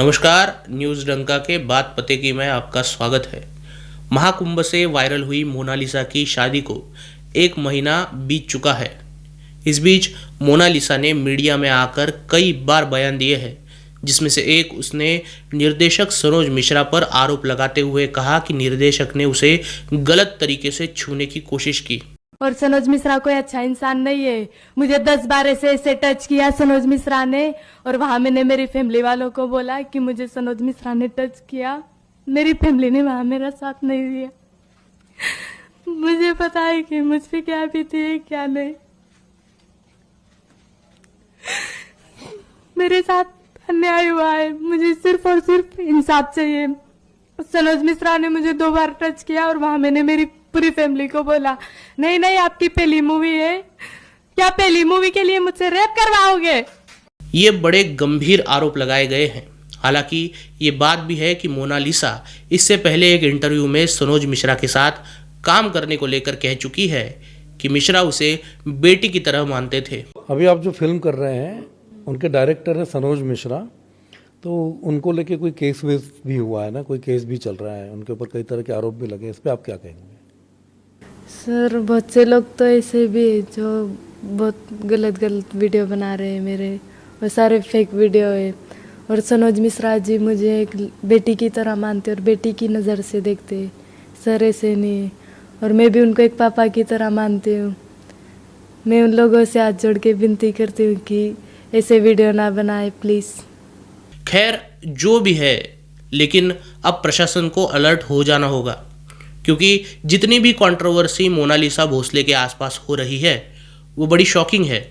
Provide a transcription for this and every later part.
नमस्कार, न्यूज़ डंका के बात पते की में आपका स्वागत है। महाकुंभ से वायरल हुई मोनालिसा की शादी को 1 महीना बीत चुका है। इस बीच मोनालिसा ने मीडिया में आकर कई बार बयान दिए हैं, जिसमें से एक उसने निर्देशक सनोज मिश्रा पर आरोप लगाते हुए कहा कि निर्देशक ने उसे गलत तरीके से छूने की कोशिश की। और सनोज मिश्रा कोई अच्छा इंसान नहीं है। मुझे 10 बार ऐसे टच किया सनोज मिश्रा ने, और वहां मैंने मेरी फैमिली वालों को बोला कि मुझे सनोज मिश्रा ने टच किया। मेरी फैमिली ने वहां मेरा साथ नहीं दिया। मुझे पता है कि मुझ पे क्या बीती है क्या नहीं। मेरे साथ अन्याय हुआ है, मुझे सिर्फ और सिर्फ इंसाफ चाहिए। सनोज मिश्रा ने मुझे 2 बार टच किया और वहां मैंने मेरी पूरी फैमिली को बोला, नहीं आपकी पहली मूवी है, क्या पहली मूवी के लिए मुझसे रेप करवाओगे? ये बड़े गंभीर आरोप लगाए गए हैं। हालांकि ये बात भी है कि मोनालिसा इससे पहले एक इंटरव्यू में सनोज मिश्रा के साथ काम करने को लेकर कह चुकी है कि मिश्रा उसे बेटी की तरह मानते थे। अभी आप जो फिल्म कर रहे हैं उनके डायरेक्टर है सनोज मिश्रा, तो उनको लेके कोई केस वेस भी हुआ है ना, कोई केस भी चल रहा है, उनके ऊपर कई तरह के आरोप भी लगे। इस पर आप क्या कहेंगे? सर, बहुत से लोग तो ऐसे भी जो बहुत गलत वीडियो बना रहे हैं मेरे, वो सारे फेक वीडियो है। और सनोज मिश्रा जी मुझे एक बेटी की तरह मानते और बेटी की नज़र से देखते। सर ऐसे नहीं, और मैं भी उनको एक पापा की तरह मानती हूँ। मैं उन लोगों से हाथ जोड़ के विनती करती हूँ कि ऐसे वीडियो ना बनाए प्लीज़। खैर जो भी है, लेकिन अब प्रशासन को अलर्ट हो जाना होगा, क्योंकि जितनी भी कंट्रोवर्सी मोनालिसा भोसले के आसपास हो रही है वो बड़ी शॉकिंग है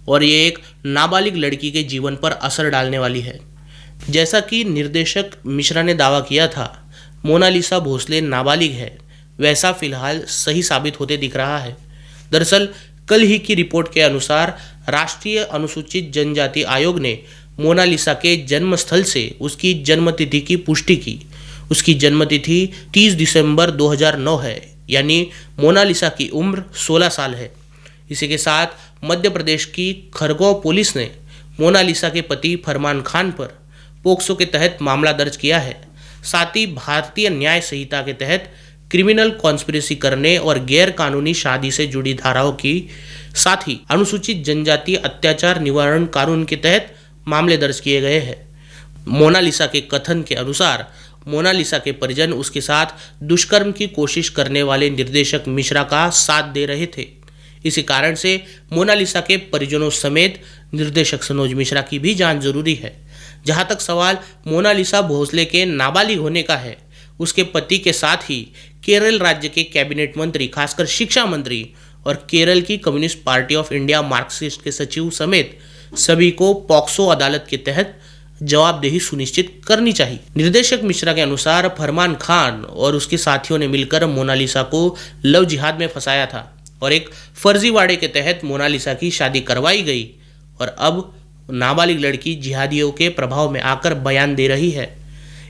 और ये एक नाबालिग लड़की के जीवन पर असर डालने वाली है। जैसा कि निर्देशक मिश्रा ने दावा किया था मोनालिसा भोसले नाबालिग है, वैसा फिलहाल सही साबित होते दिख रहा है। दरअसल कल ही की रिपोर्ट के अनुसार राष्ट्रीय अनुसूचित जनजाति आयोग ने मोनालिसा के जन्म स्थल से उसकी जन्मतिथि की पुष्टि की। उसकी जन्मतिथि 30 दिसंबर 2009 है, यानी मोनालिसा की उम्र 16 साल है। इसी के साथ मध्य प्रदेश की खरगोन पुलिस ने मोनालिसा के पति फरमान खान पर पोक्सो के तहत मामला दर्ज किया है। साथ ही भारतीय न्याय संहिता के तहत क्रिमिनल कॉन्स्पिरेसी करने और गैर कानूनी शादी से जुड़ी धाराओं की, साथ ही अनुसूचित जनजाति अत्याचार निवारण कानून के तहत मामले दर्ज किए गए हैं। मोनालिसा के कथन के अनुसार मोनालिसा के परिजन उसके साथ दुष्कर्म की कोशिश करने वाले निर्देशक मिश्रा का साथ दे रहे थे। इसी कारण से मोनालिसा के परिजनों समेत निर्देशक सनोज मिश्रा की भी जांच जरूरी है। जहां तक सवाल मोनालिसा भोसले के नाबालिग होने का है, उसके पति के साथ ही केरल राज्य के कैबिनेट मंत्री, खासकर शिक्षा मंत्री और केरल की communist party of India Marxist के सचिव समेत सभी को पॉक्सो अदालत के तहत जवाबदेही सुनिश्चित करनी चाहिए। निर्देशक मिश्रा के अनुसार फरमान खान और उसके साथियों ने मिलकर मोनालिसा को लव जिहाद में फंसाया था और एक फर्जीवाड़े के तहत मोनालिसा की शादी करवाई गई, और अब नाबालिग लड़की जिहादियों के प्रभाव में आकर बयान दे रही है।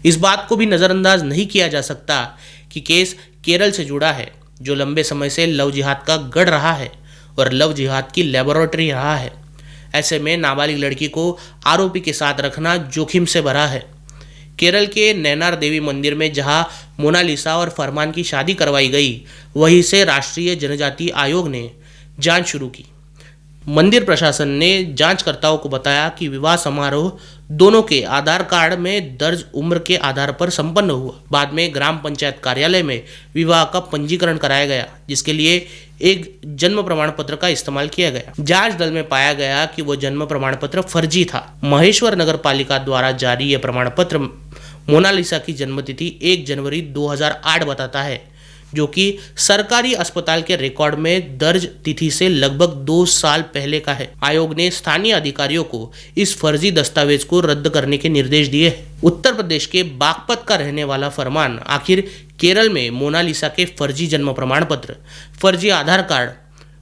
इस बात को भी नज़रअंदाज नहीं किया जा सकता कि केस केरल से जुड़ा है, जो लंबे समय से लव जिहाद का गढ़ रहा है और लव जिहाद की लेबोरेटरी रहा है। ऐसे में नाबालिग लड़की को आरोपी के साथ रखना जोखिम से भरा है। केरल के नैनार देवी मंदिर में जहां मोनालिसा और फरमान की शादी करवाई गई, वहीं से राष्ट्रीय जनजाति आयोग ने जांच शुरू की। मंदिर प्रशासन ने जांचकर्ताओं को बताया कि विवाह समारोह दोनों के आधार कार्ड में दर्ज उम्र के आधार पर संपन्न हुआ। बाद में ग्राम पंचायत कार्यालय में विवाह का पंजीकरण कराया गया, जिसके लिए एक जन्म प्रमाण पत्र का इस्तेमाल किया गया। जांच दल में पाया गया कि वो जन्म प्रमाण पत्र फर्जी था। महेश्वर नगर पालिका द्वारा जारी यह प्रमाण पत्र मोनालिसा की जन्मतिथि 1 जनवरी 2008 बताता है, जो कि सरकारी अस्पताल के रिकॉर्ड में दर्ज तिथि से लगभग 2 साल पहले का है। आयोग ने स्थानीय अधिकारियों को इस फर्जी दस्तावेज को रद्द करने के निर्देश दिए हैं। उत्तर प्रदेश के बागपत का रहने वाला फरमान आखिर केरल में मोनालिसा के फर्जी जन्म प्रमाण पत्र, फर्जी आधार कार्ड,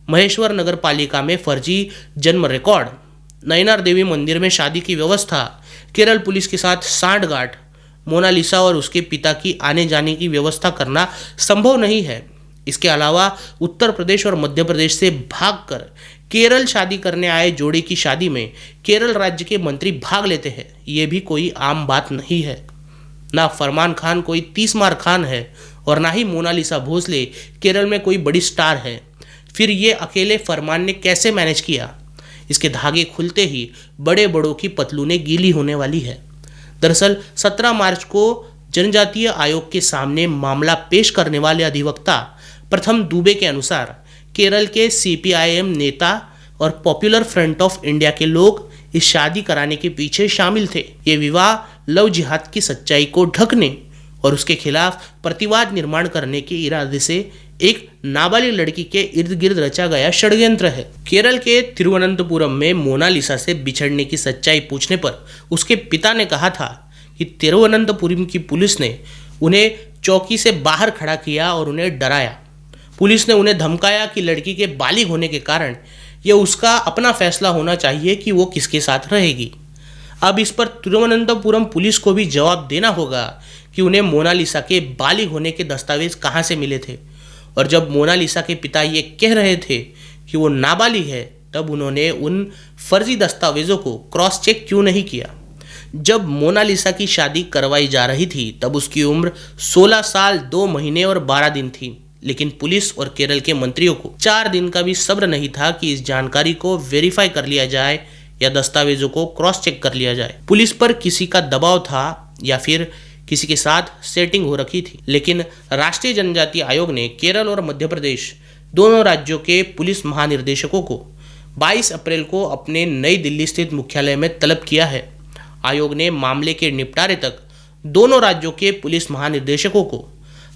महेश्वर नगर पालिका में फर्जी जन्म रिकॉर्ड, नैनार देवी मंदिर में शादी की व्यवस्था, केरल पुलिस के साथ सांठगांठ, मोनालिसा और उसके पिता की आने जाने की व्यवस्था करना संभव नहीं है। इसके अलावा उत्तर प्रदेश और मध्य प्रदेश से भागकर केरल शादी करने आए जोड़े की शादी में केरल राज्य के मंत्री भाग लेते हैं, ये भी कोई आम बात नहीं है। ना फरमान खान कोई 30 मार खान है और ना ही मोनालिसा भोसले केरल में कोई बड़ी स्टार है। फिर ये अकेले फरमान ने कैसे मैनेज किया? इसके धागे खुलते ही बड़े बड़ों की पतलूनें गीली होने वाली है। दरअसल 17 मार्च को जनजातीय आयोग के सामने मामला पेश करने वाले अधिवक्ता प्रथम दुबे के अनुसार केरल के CPIM नेता और पॉपुलर फ्रंट ऑफ इंडिया के लोग इस शादी कराने के पीछे शामिल थे। ये विवाह लव जिहाद की सच्चाई को ढकने और उसके खिलाफ प्रतिवाद निर्माण करने के इरादे से एक नाबालिग लड़की के इर्द गिर्द रचा गया षड्यंत्र है। केरल के तिरुवनंतपुरम में मोनालिसा से बिछड़ने की सच्चाई पूछने पर उसके पिता ने कहा था कि तिरुवनंतपुरम की पुलिस ने उन्हें चौकी से बाहर खड़ा किया और उन्हें डराया। पुलिस ने उन्हें धमकाया कि लड़की के बालिग होने के कारण यह उसका अपना फैसला होना चाहिए कि वो किसके साथ रहेगी। अब इस पर तिरुवनंतपुरम पुलिस को भी जवाब देना होगा कि उन्हें मोनालिसा के बालिग होने के दस्तावेज कहाँ से मिले थे, और जब मोनालिसा के पिता ये कह रहे थे कि वो नाबालिग है, तब उन्होंने उन फर्जी दस्तावेजों को क्रॉस चेक क्यों नहीं किया। जब मोनालिसा की शादी करवाई जा रही थी तब उसकी उम्र 16 साल 2 महीने और 12 दिन थी, लेकिन पुलिस और केरल के मंत्रियों को 4 दिन का भी सब्र नहीं था कि इस जानकारी को वेरीफाई कर लिया जाए या दस्तावेजों को क्रॉस चेक कर लिया जाए। पुलिस पर किसी का दबाव था या फिर किसी के साथ सेटिंग हो रखी थी, लेकिन राष्ट्रीय जनजातीय आयोग ने केरल और मध्य प्रदेश दोनों राज्यों के पुलिस महानिर्देशकों को 22 अप्रैल को अपने नई दिल्ली स्थित मुख्यालय में तलब किया है। आयोग ने मामले के निपटारे तक दोनों राज्यों के पुलिस महानिर्देशकों को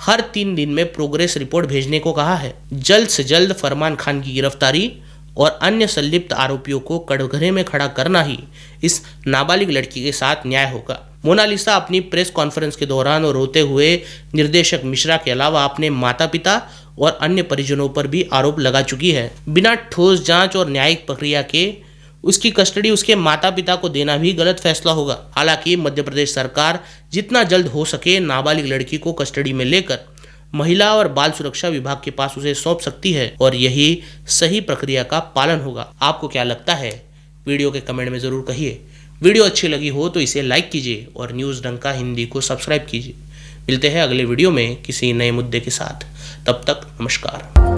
हर 3 दिन में प्रोग्रेस रिपोर्ट भेजने को कहा है। जल्द से जल्द फरमान खान की गिरफ्तारी और अन्य संलिप्त आरोपियों को कटघरे में खड़ा करना ही इस नाबालिग लड़की के साथ न्याय होगा। मोनालिसा अपनी प्रेस कॉन्फ्रेंस के दौरान रोते हुए निर्देशक मिश्रा के अलावा अपने माता पिता और अन्य परिजनों पर भी आरोप लगा चुकी है। बिना ठोस जांच और न्यायिक प्रक्रिया के उसकी कस्टडी उसके माता पिता को देना भी गलत फैसला होगा। हालांकि मध्य प्रदेश सरकार जितना जल्द हो सके नाबालिग लड़की को कस्टडी में लेकर महिला और बाल सुरक्षा विभाग के पास उसे सौंप सकती है और यही सही प्रक्रिया का पालन होगा। आपको क्या लगता है? वीडियो के कमेंट में जरूर कहिए। वीडियो अच्छी लगी हो तो इसे लाइक कीजिए और न्यूज़ डंका हिंदी को सब्सक्राइब कीजिए। मिलते हैं अगले वीडियो में किसी नए मुद्दे के साथ। तब तक नमस्कार।